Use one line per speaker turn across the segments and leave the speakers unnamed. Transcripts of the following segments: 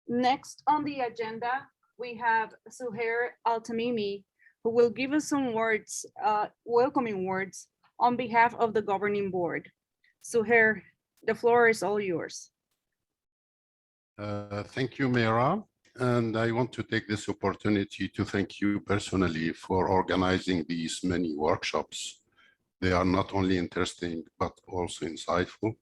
Next on the agenda, we have Zuheir Altamimi, who will give us some words, welcoming words on behalf of the governing board. Zuheir, the floor is all yours.
Thank you, Mira. And I want to take this opportunity to thank you personally for organizing these many workshops. They are not only interesting, but also insightful,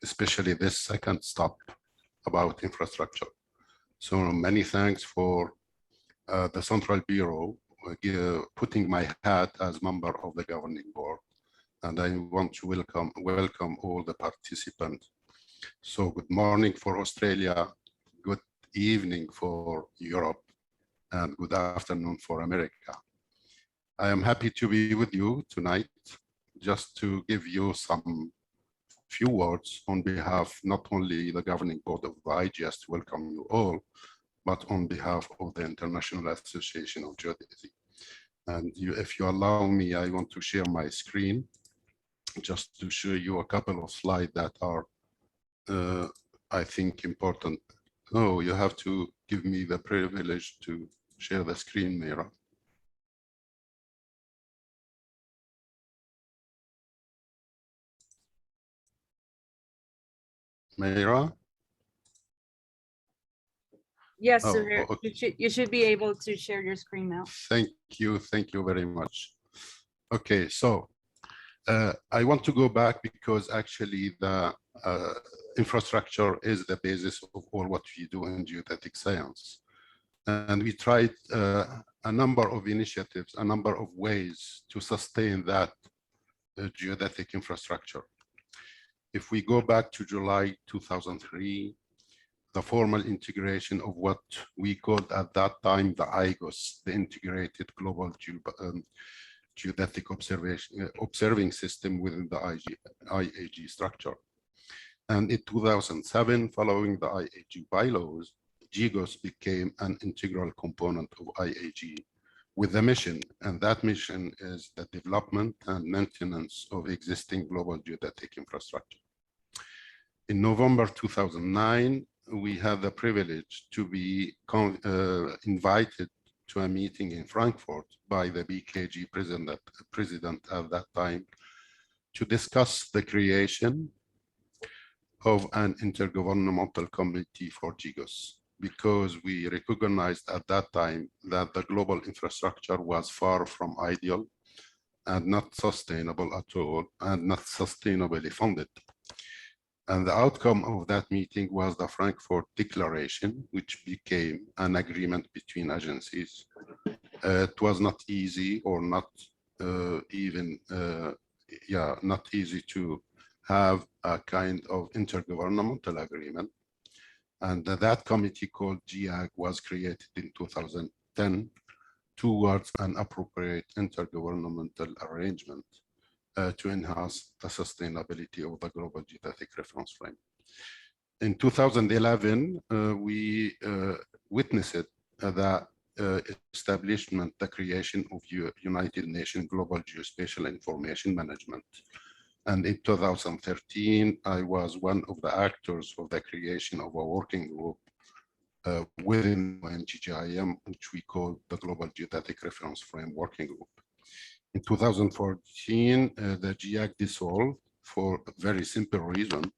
especially this second stop about infrastructure. So many thanks for the Central Bureau putting my hat as member of the governing board. And I want to welcome all the participants. So good morning for Australia, good evening for Europe, and good afternoon for America. I am happy to be with you tonight, just to give you some few words on behalf, not only the governing board of IGS to welcome you all, but on behalf of the International Association of Geodesy. And if you allow me, I want to share my screen just to show you a couple of slides that are, I think, important. Oh, you have to give me the privilege to share the screen, Mira. Mira?
Yes, Zuheir, okay. You should be able to share your screen now.
Thank you very much. Okay, so I want to go back because actually the infrastructure is the basis of all what we do in geodetic science. And we tried a number of initiatives, a number of ways to sustain that geodetic infrastructure. If we go back to July 2003, the formal integration of what we called at that time the IGS, the Integrated Global Geodetic Observing System within the IAG structure. And in 2007, following the IAG bylaws, GGOS became an integral component of IAG with a mission, and that mission is the development and maintenance of existing global geodetic infrastructure. In November 2009, we had the privilege to be invited to a meeting in Frankfurt by the BKG president at that time to discuss the creation of an intergovernmental committee for GGOS, because we recognized at that time that the global infrastructure was far from ideal and not sustainable at all and not sustainably funded. And the outcome of that meeting was the Frankfurt Declaration, which became an agreement between agencies. It was not easy or not not easy to have a kind of intergovernmental agreement. And that committee called GIAG was created in 2010 towards an appropriate intergovernmental arrangement to enhance the sustainability of the global geodetic reference frame. In 2011, we witnessed the establishment, the creation of United Nations Global Geospatial Information Management. And in 2013, I was one of the actors of the creation of a working group within NGGIM, which we call the Global Geodetic Reference Frame Working Group. In 2014, the GIAG dissolved for a very simple reason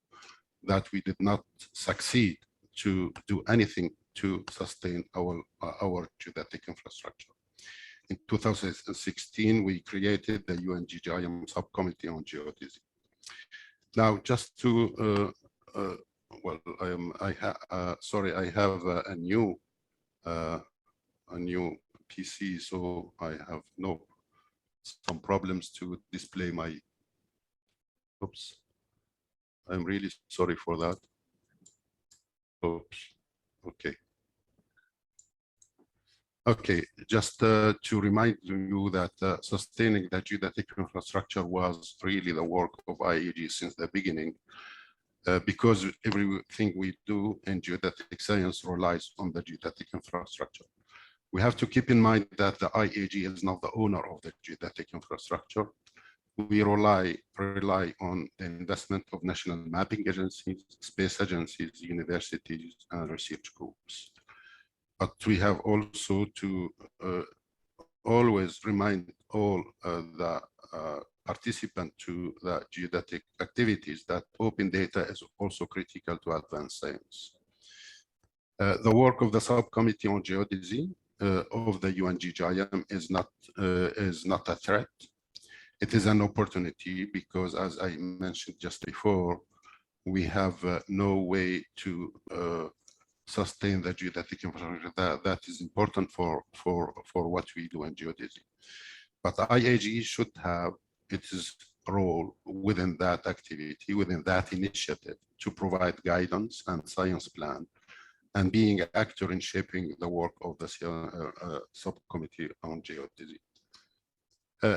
that we did not succeed to do anything to sustain our geodetic infrastructure. In 2016, we created the UNGGIM subcommittee on geodesy. Now, just to, I have a new PC, so I have some problems to display my, oops, I'm really sorry for that. Oops, okay. Okay, just to remind you that sustaining the geodetic infrastructure was really the work of IAG since the beginning, because everything we do in geodetic science relies on the geodetic infrastructure. We have to keep in mind that the IAG is not the owner of the geodetic infrastructure. we rely on the investment of national mapping agencies, space agencies, universities, and research groups. But we have also to always remind all the participants to the geodetic activities that open data is also critical to advanced science. The work of the subcommittee on geodesy of the UNGGIM is not a threat. It is an opportunity because, as I mentioned just before, we have no way to sustain the geodetic infrastructure that is important for what we do in geodesy. But IAGE should have its role within that activity, within that initiative, to provide guidance and science plan, and being an actor in shaping the work of the subcommittee on geodesy.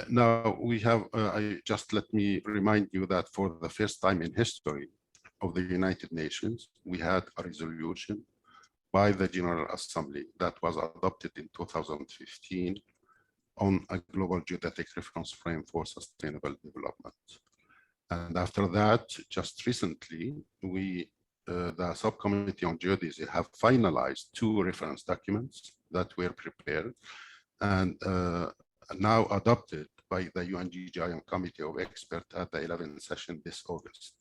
Now we have, let me remind you that for the first time in history of the United Nations, we had a resolution by the General Assembly that was adopted in 2015 on a global geodetic reference frame for sustainable development. And after that, just recently, the subcommittee on geodesy have finalized 2 reference documents that were prepared and now adopted by the UNGGIM Committee of Experts at the 11th session this August.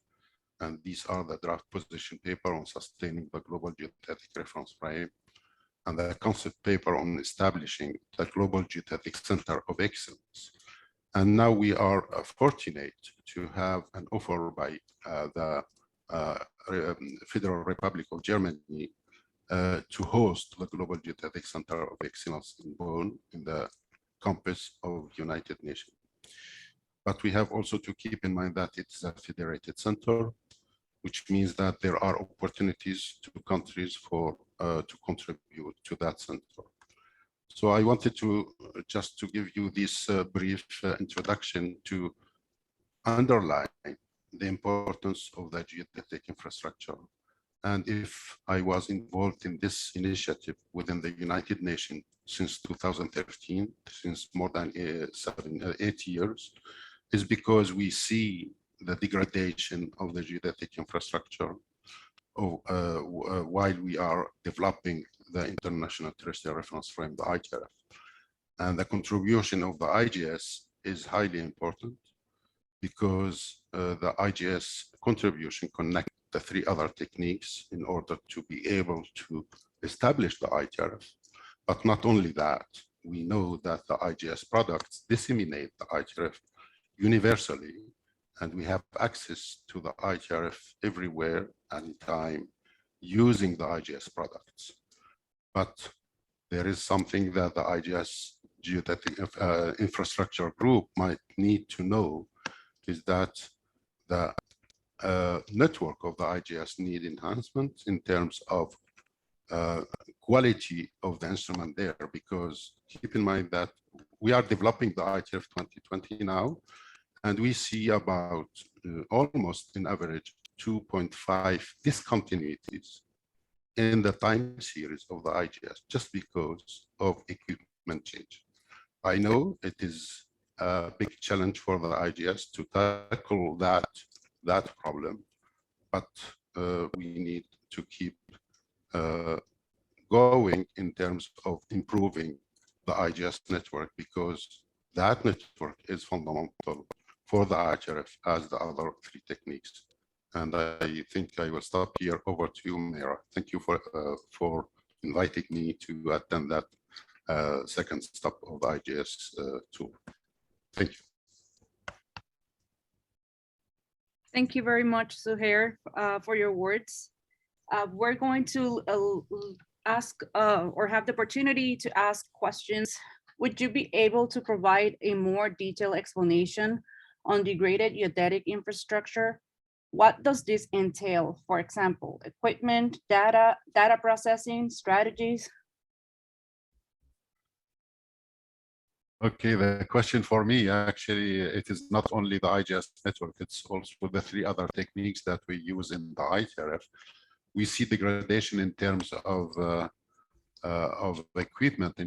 And these are the draft position paper on sustaining the global geodetic reference frame and the concept paper on establishing the Global Geodetic Center of Excellence. And now we are fortunate to have an offer by the Federal Republic of Germany to host the Global Geodetic Center of Excellence in Bonn in the campus of United Nations. But we have also to keep in mind that it's a federated center, which means that there are opportunities to countries to contribute to that center. So I wanted to just to give you this brief introduction to underline the importance of the geodetic infrastructure. And if I was involved in this initiative within the United Nations since 2013, since more than 8 years, is because we see the degradation of the geodetic infrastructure while we are developing the International Terrestrial Reference Frame, the ITRF. And the contribution of the IGS is highly important because the IGS contribution connects the 3 other techniques in order to be able to establish the ITRF. But not only that, we know that the IGS products disseminate the ITRF universally, and we have access to the ITRF everywhere, anytime, using the IGS products. But there is something that the IGS geodetic infrastructure group might need to know, is that the network of the IGS need enhancement in terms of quality of the instrument there, because keep in mind that we are developing the ITRF 2020 now, and we see about almost in average 2.5 discontinuities in the time series of the IGS just because of equipment change. I know it is a big challenge for the IGS to tackle that problem, but we need to keep going in terms of improving the IGS network, because that network is fundamental for the ITRF as the other 3 techniques. And I think I will stop here. Over to you, Mira. Thank you for inviting me to attend that second stop of the IGS tour. Thank you.
Thank you very much, Zuheir, for your words. We're going to ask or have the opportunity to ask questions. Would you be able to provide a more detailed explanation on degraded geodetic infrastructure? What does this entail? For example, equipment, data processing, strategies?
Okay, the question for me, actually, it is not only the IGS network, it's also the 3 other techniques that we use in the ITRF. We see degradation in terms of equipment,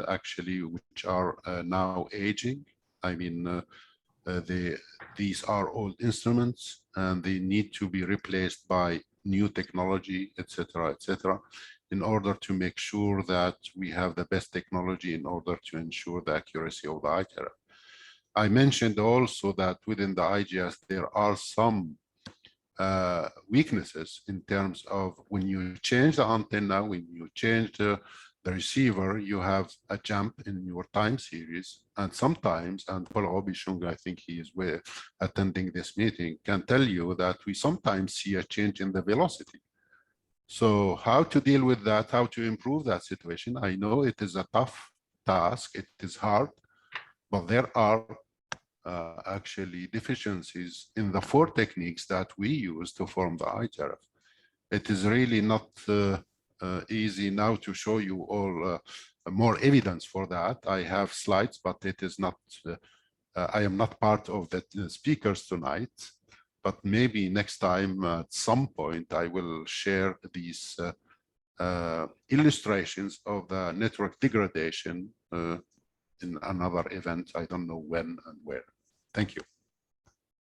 actually, which are now aging. I mean, these are old instruments and they need to be replaced by new technology, etc., in order to make sure that we have the best technology in order to ensure the accuracy of the ITARF. I mentioned also that within the IGS, there are some weaknesses in terms of when you change the antenna, when you change the receiver, you have a jump in your time series. And sometimes, and Paul Obichung, I think he is attending this meeting, can tell you that we sometimes see a change in the velocity. So how to deal with that, how to improve that situation? I know it is a tough task, it is hard, but there are actually deficiencies in the 4 techniques that we use to form the ITARF. It is really not easy now to show you all more evidence for that. I have slides, but it is not, I am not part of the speakers tonight, but maybe next time at some point I will share these illustrations of the network degradation in another event. I don't know when and where. Thank you.